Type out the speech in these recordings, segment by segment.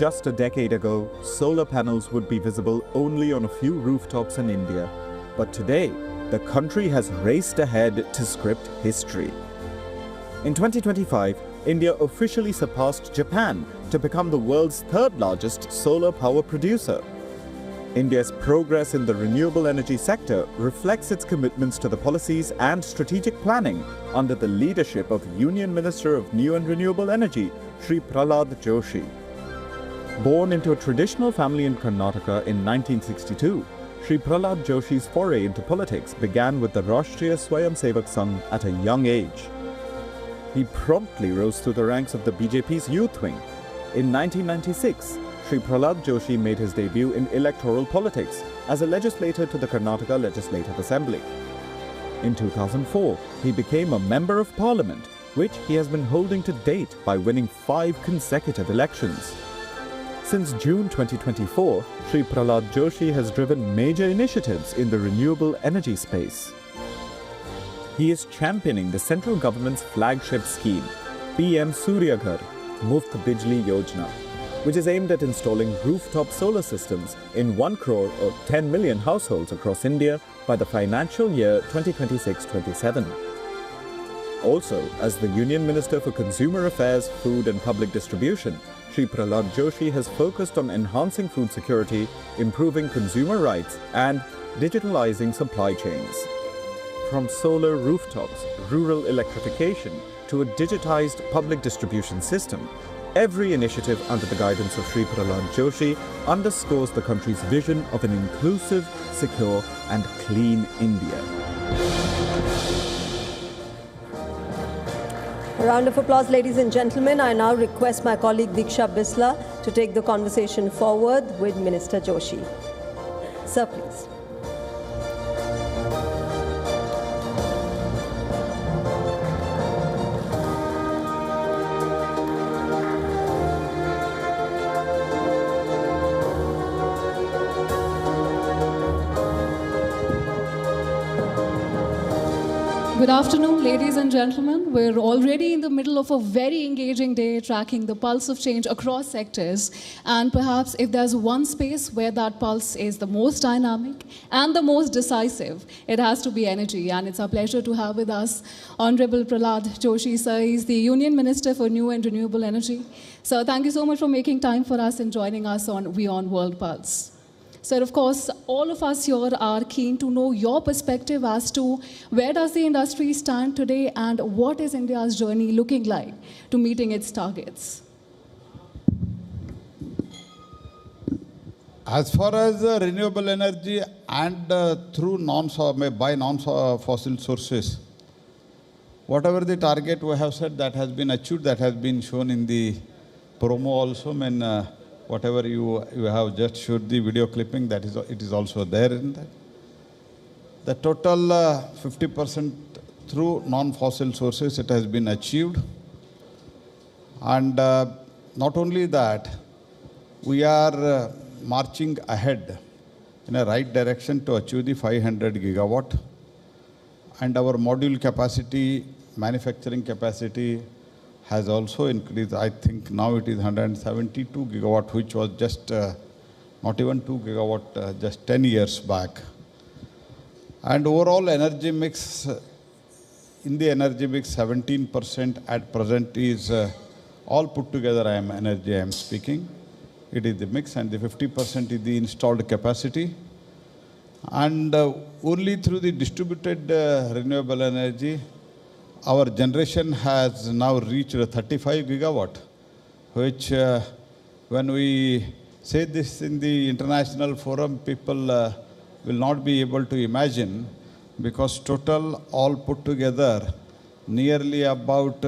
Just a decade ago, solar panels would be visible only on a few rooftops in India. But today, the country has raced ahead to script history. In 2025, India officially surpassed Japan to become the world's third largest solar power producer. India's progress in the renewable energy sector reflects its commitments to the policies and strategic planning under the leadership of Union Minister of New and Renewable Energy, Shri Pralhad Joshi. Born into a traditional family in Karnataka in 1962, Shri Pralhad Joshi's foray into politics began with the Rashtriya Swayamsevak Sangh at a young age. He promptly rose through the ranks of the BJP's youth wing. In 1996, Shri Pralhad Joshi made his debut in electoral politics as a legislator to the Karnataka Legislative Assembly. In 2004, he became a Member of Parliament, which he has been holding to date by winning 5 consecutive elections. Since June 2024, Shri Pralhad Joshi has driven major initiatives in the renewable energy space. He is championing the central government's flagship scheme, PM Surya Ghar Muft Bijli Yojana, which is aimed at installing rooftop solar systems in 1 crore or 10 million households across India by the financial year 2026-27. Also, as the Union Minister for Consumer Affairs, Food and Public Distribution, Shri Pralhad Joshi has focused on enhancing food security, improving consumer rights and digitalizing supply chains. From solar rooftops, rural electrification to a digitized public distribution system, every initiative under the guidance of Shri Pralhad Joshi underscores the country's vision of an inclusive, secure and clean India. A round of applause, ladies and gentlemen. I now request my colleague Diksha Bisla to take the conversation forward with Minister Joshi. Sir, please. Good afternoon, ladies and gentlemen. We're already in the middle of a very engaging day tracking the pulse of change across sectors. And perhaps if there's one space where that pulse is the most dynamic and the most decisive, it has to be energy. And it's our pleasure to have with us Honorable Pralhad Joshi, sir. He's the Union Minister for New and Renewable Energy. Sir, thank you so much for making time for us and joining us on WION World Pulse. Sir, of course, all of us here are keen to know your perspective as to where does the industry stand today and what is India's journey looking like to meeting its targets? As far as renewable energy and through by non-fossil sources, whatever the target we have set that has been achieved, that has been shown in the promo also. Whatever you have just showed the video clipping, it is also there in that. The total 50% through non-fossil sources, it has been achieved. And not only that, we are marching ahead in a right direction to achieve the 500 gigawatt. And our module capacity, manufacturing capacity, has also increased. I think now it is 172 gigawatt, which was just not even 2 gigawatt just 10 years back. And overall energy mix, in the energy mix, 17% at present is all put together. I am speaking. It is the mix, and the 50% is the installed capacity. And only through the distributed renewable energy, our generation has now reached 35 gigawatt, which when we say this in the international forum, people will not be able to imagine, because total all put together, nearly about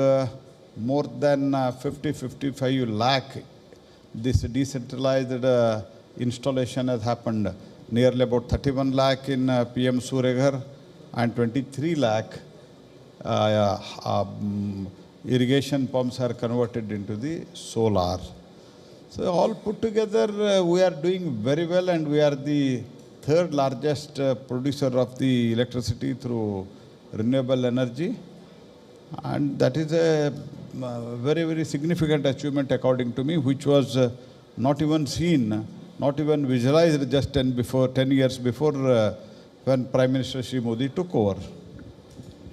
more than 50-55 lakh, this decentralized installation has happened. Nearly about 31 lakh in PM Surya Ghar and 23 lakh irrigation pumps are converted into the solar. So all put together, we are doing very well, and we are the third largest producer of the electricity through renewable energy. And that is a very, very significant achievement according to me, which was not even seen, not even visualized just 10 years before when Prime Minister Shri Modi took over.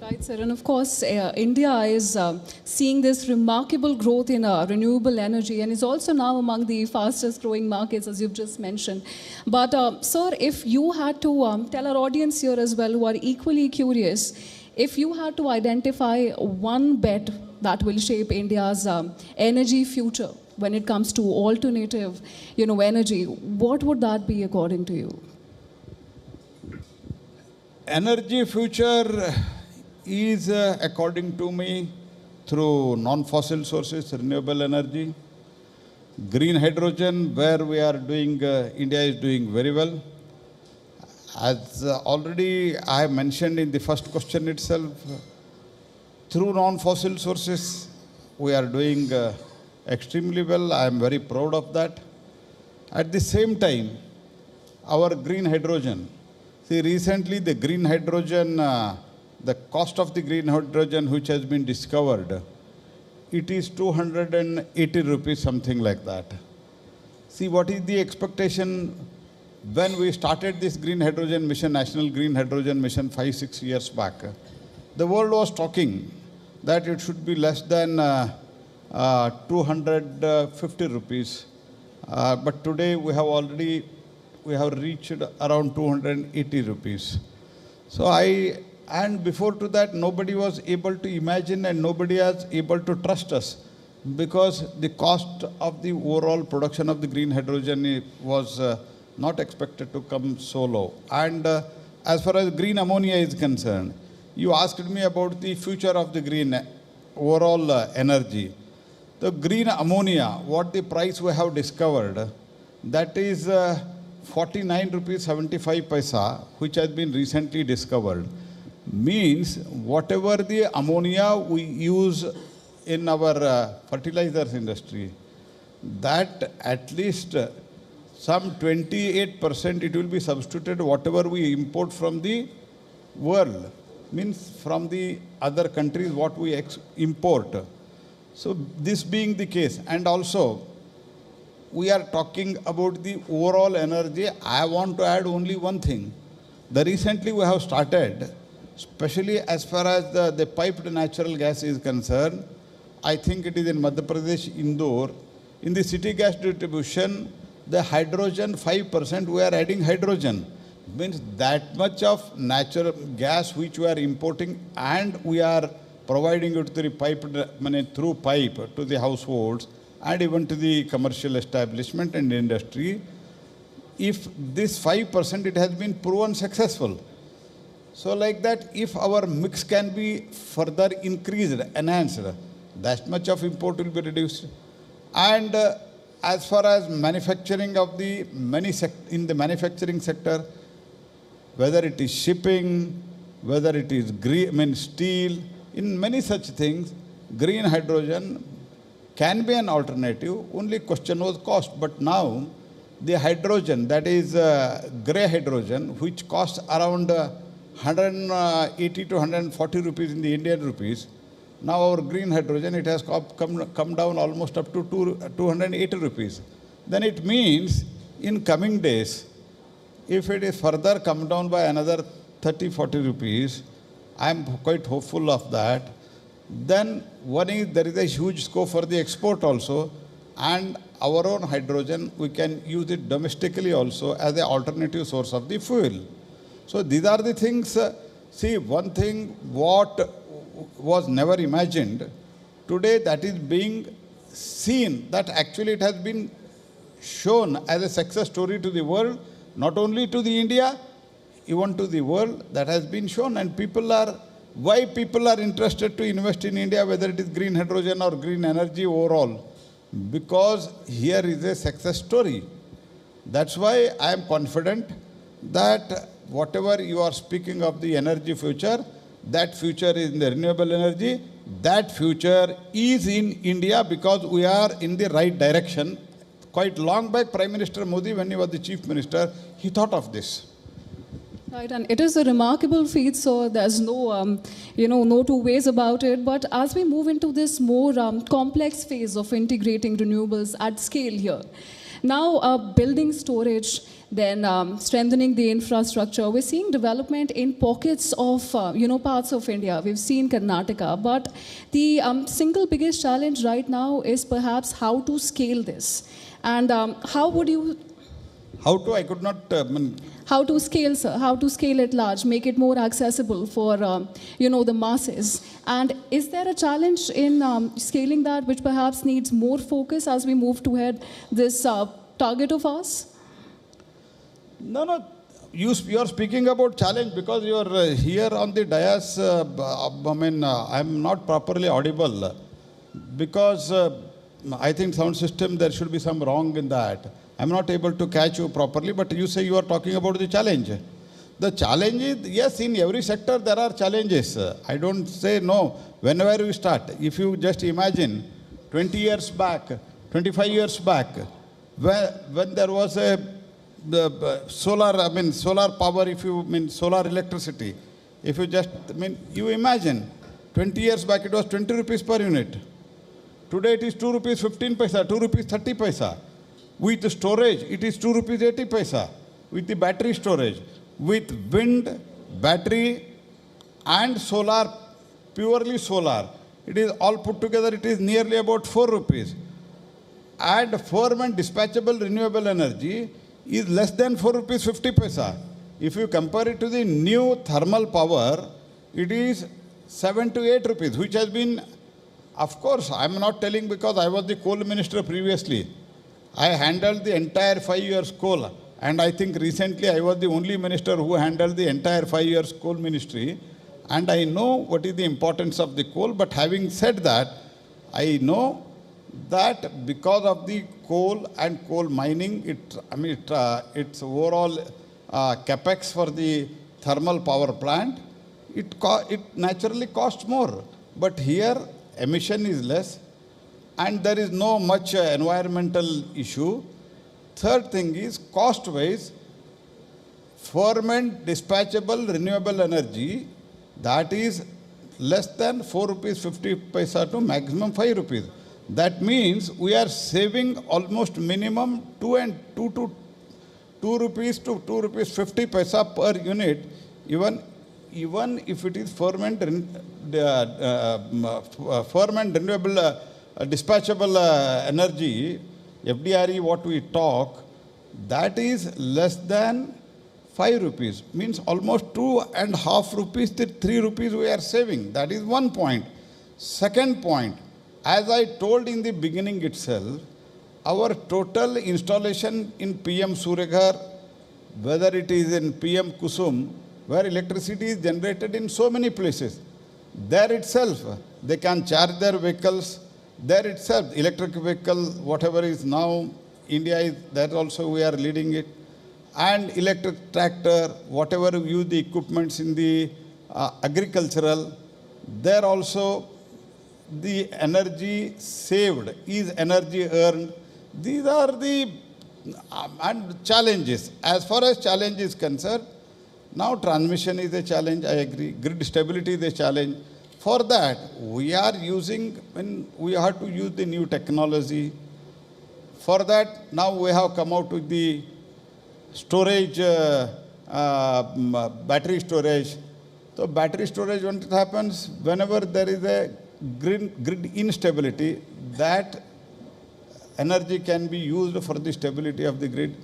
Right, sir. And of course, India is seeing this remarkable growth in renewable energy and is also now among the fastest growing markets, as you've just mentioned. But, sir, if you had to tell our audience here as well, who are equally curious, if you had to identify one bet that will shape India's energy future when it comes to alternative, energy, what would that be according to you? Energy future is, according to me, through non-fossil sources, renewable energy, green hydrogen, where we are doing, India is doing very well. As already I mentioned in the first question itself, through non-fossil sources, we are doing extremely well. I am very proud of that. At the same time, our green hydrogen. See, recently the green hydrogen, the cost of the green hydrogen which has been discovered, it is 280 rupees, something like that. See, what is the expectation when we started this green hydrogen mission, National Green Hydrogen Mission 5-6 years back? The world was talking that it should be less than 250 rupees. But today we have reached around 280 rupees. And before to that, nobody was able to imagine and nobody was able to trust us because the cost of the overall production of the green hydrogen was not expected to come so low. And as far as green ammonia is concerned, you asked me about the future of the green overall energy. The green ammonia, what the price we have discovered, that is 49 rupees 75 paisa, which has been recently discovered. Means whatever the ammonia we use in our fertilizers industry, that at least some 28% it will be substituted whatever we import from the world, means from the other countries what we import. So this being the case, and also we are talking about the overall energy, I want to add only one thing. Recently we have started, especially as far as the piped natural gas is concerned, I think it is in Madhya Pradesh, Indore. In the city gas distribution, the hydrogen 5%, we are adding hydrogen. Means that much of natural gas which we are importing and we are providing it through pipe to the households and even to the commercial establishment and industry. If this 5%, it has been proven successful. So like that, if our mix can be further increased, enhanced, that much of import will be reduced. And as far as manufacturing of the in the manufacturing sector, whether it is shipping, whether it is steel, in many such things, green hydrogen can be an alternative. Only question was cost. But now, the hydrogen, that is grey hydrogen, which costs around 180 to 140 rupees in the Indian rupees. Now our green hydrogen, it has come down almost up to 280 rupees. Then it means in coming days, if it is further come down by another 30-40 rupees, I am quite hopeful of that. Then one is there is a huge scope for the export also, and our own hydrogen, we can use it domestically also as an alternative source of the fuel. So these are the things. See, one thing what was never imagined, today that is being seen, that actually it has been shown as a success story to the world, not only to the India, even to the world, that has been shown. And why people are interested to invest in India, whether it is green hydrogen or green energy overall? Because here is a success story. That's why I am confident that whatever you are speaking of the energy future, that future is in the renewable energy. That future is in India because we are in the right direction. Quite long back, Prime Minister Modi, when he was the Chief Minister, he thought of this. Right, and it is a remarkable feat, so there's no, no two ways about it. But as we move into this more complex phase of integrating renewables at scale here, Now, building storage, then strengthening the infrastructure. We're seeing development in pockets of, parts of India. We've seen Karnataka. But the single biggest challenge right now is perhaps how to scale this. And how would you... How to? I could not... How to scale, sir? How to scale it large, make it more accessible for, the masses? And is there a challenge in scaling that which perhaps needs more focus as we move toward this target of ours? No. You are speaking about challenge because you are here on the dais. I'm not properly audible because I think sound system, there should be some wrong in that. I'm not able to catch you properly, but you say you are talking about the challenge. The challenge is, yes, in every sector there are challenges. I don't say no. Whenever we start, if you just imagine 20 years back, 25 years back, when there was solar power, if you mean solar electricity, if you just, you imagine, 20 years back it was 20 rupees per unit. Today it is 2 rupees 15 paisa, 2 rupees 30 paisa. With the storage, it is 2 rupees 80 paisa. With the battery storage, with wind, battery and solar, purely solar, it is all put together, it is nearly about 4 rupees. Add firm and dispatchable renewable energy is less than 4 rupees 50 paisa. If you compare it to the new thermal power, it is 7 to 8 rupees, which has been, of course, I am not telling because I was the coal minister previously. I handled the entire 5 years coal, and I think recently I was the only minister who handled the entire 5 years coal ministry, and I know what is the importance of the coal. But having said that, I know that because of the coal and coal mining, its overall capex for the thermal power plant, it naturally costs more. But here emission is less, and there is no much environmental issue. Third thing is, cost-wise, firm and dispatchable renewable energy, that is less than 4 rupees 50 paisa to maximum 5 rupees. That means we are saving almost minimum 2 rupees to 2 rupees 50 paisa per unit, even if it is firm and renewable dispatchable energy, FDRE, what we talk, that is less than 5 rupees. Means almost 2.5 rupees to 3 rupees we are saving. That is one point. Second point, as I told in the beginning itself, our total installation in PM Suryaghar, whether it is in PM Kusum, where electricity is generated in so many places, there itself they can charge their vehicles. There itself, electric vehicle, whatever is now, India is, that also we are leading it. And electric tractor, whatever you use the equipments in the agricultural, there also the energy saved is energy earned. These are the and challenges. As far as challenge is concerned, now transmission is a challenge, I agree. Grid stability is a challenge. For that, we are using, we have to use the new technology. For that, now we have come out with the storage, battery storage. So battery storage, when it happens, whenever there is a grid instability, that energy can be used for the stability of the grid.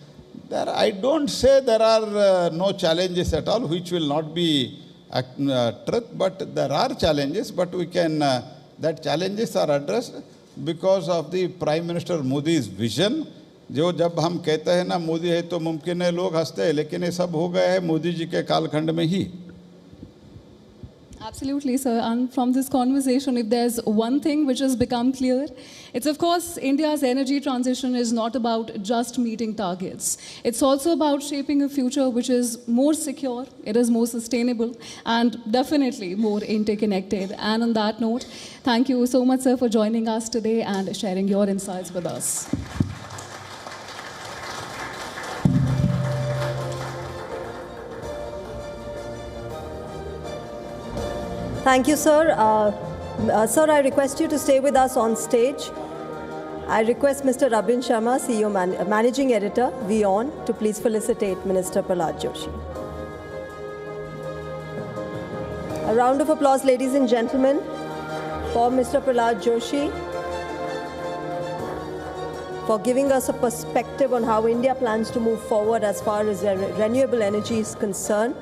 There, I don't say there are no challenges at all, which will not be truth, but there are challenges, but we can, that challenges are addressed because of the Prime Minister Modi's vision. जो जब हम कहते हैं ना मोदी है तो मुमकिन है, लोग हंसते हैं, लेकिन ये सब हो गया है मोदी जी के कालखंड में ही. Absolutely, sir. And from this conversation, if there's one thing which has become clear, it's of course India's energy transition is not about just meeting targets. It's also about shaping a future which is more secure, it is more sustainable, and definitely more interconnected. And on that note, thank you so much, sir, for joining us today and sharing your insights with us. Thank you, sir. Sir, I request you to stay with us on stage. I request Mr. Rabin Sharma, CEO Managing Editor, WION, to please felicitate Minister Pralhad Joshi. A round of applause, ladies and gentlemen, for Mr. Pralhad Joshi, for giving us a perspective on how India plans to move forward as far as renewable energy is concerned.